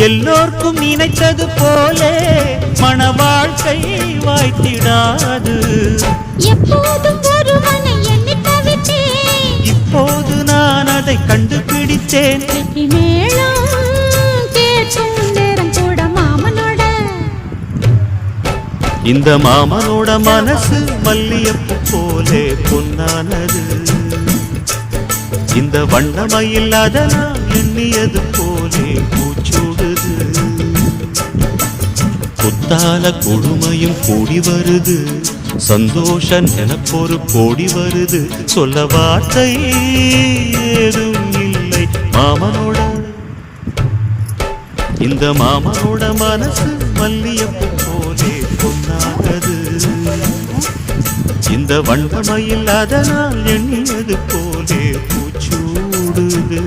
எல்லோர்க்கும் நினைத்தது போலே மன வாழ்க்கை வாய்த்திடாது. எப்போதும் ஒருவனை எண்ணி தவித்தேன், இப்போது நான் அதை கண்டுபிடித்தேன். மேளம் கேட்கும் நேரம் கூட மாமனோட. இந்த மாமனோட மனசு மல்லியப்பு போலே பொன்னானது. இந்த வண்ணமயில் அதனால் எண்ணியது போலே பூச்சூடுது. புத்தால கொடுமையும் கூடி வருது, சந்தோஷ நினப்பொரு கோடி வருது. சொல்ல வார்த்தை ஏதும் இல்லை மாமனோட. இந்த மாமனோட மனசு மல்லியப்பு போலே பொன்னானது. இந்த வண்ணமயில் அதனால் எண்ணியது போலே பூச்சூடுது.